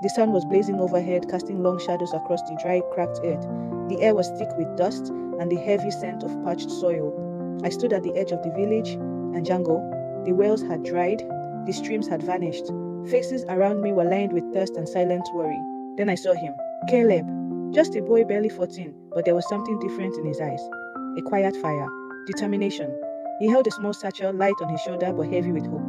The sun was blazing overhead, casting long shadows across the dry, cracked earth. The air was thick with dust and the heavy scent of parched soil. I stood at the edge of the village, Njango. The wells had dried, the streams had vanished. Faces around me were lined with thirst and silent worry. Then I saw him, Caleb. Just a boy barely 14, but there was something different in his eyes. A quiet fire, determination. He held a small satchel, light on his shoulder but heavy with hope.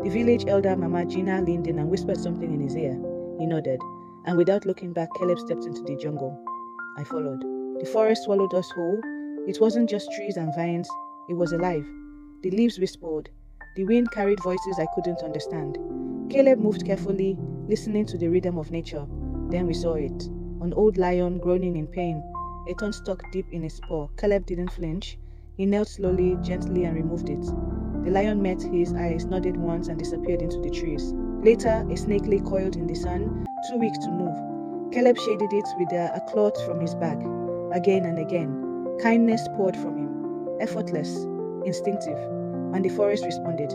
The village elder, Mama Gina, leaned in and whispered something in his ear. He nodded, and without looking back, Caleb stepped into the jungle. I followed. The forest swallowed us whole. It wasn't just trees and vines, it was alive. The leaves whispered. The wind carried voices I couldn't understand. Caleb moved carefully, listening to the rhythm of nature. Then we saw it. An old lion groaning in pain, a thorn stuck deep in his paw. Caleb didn't flinch. He knelt slowly, gently, and removed it. The lion met his eyes, nodded once, and disappeared into the trees. Later, a snake lay coiled in the sand, too weak to move. Caleb shaded it with a cloth from his bag. Again and again, kindness poured from him, effortless, instinctive, and the forest responded.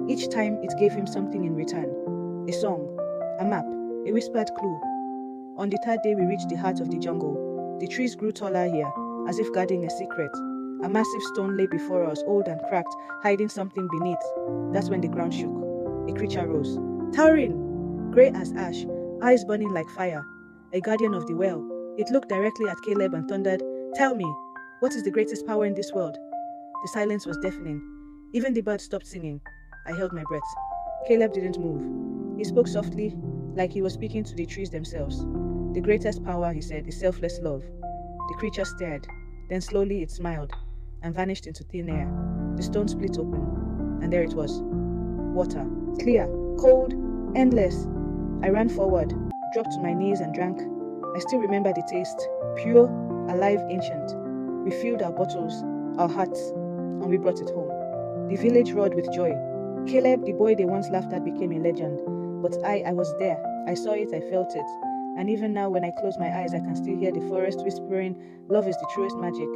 Each time, it gave him something in return. A song, a map, a whispered clue. On the third day, we reached the heart of the jungle. The trees grew taller here, as if guarding a secret. A massive stone lay before us, old and cracked, hiding something beneath. That's when the ground shook. A creature rose, towering, grey as ash, eyes burning like fire. A guardian of the well. It looked directly at Caleb and thundered, "Tell me, what is the greatest power in this world?" The silence was deafening. Even the birds stopped singing. I held my breath. Caleb didn't move. He spoke softly, like he was speaking to the trees themselves. "The greatest power," he said, "is selfless love." The creature stared. Then slowly it smiled and vanished into thin air. The stone split open, and there it was. Water. Clear, cold, endless. I ran forward, dropped to my knees and drank. I still remember the taste. Pure, alive, ancient. We filled our bottles, our hearts, and we brought it home. The village roared with joy. Caleb, the boy they once laughed at, became a legend. But I was there. I saw it, I felt it. And even now when I close my eyes, I can still hear the forest whispering, "Love is the truest magic."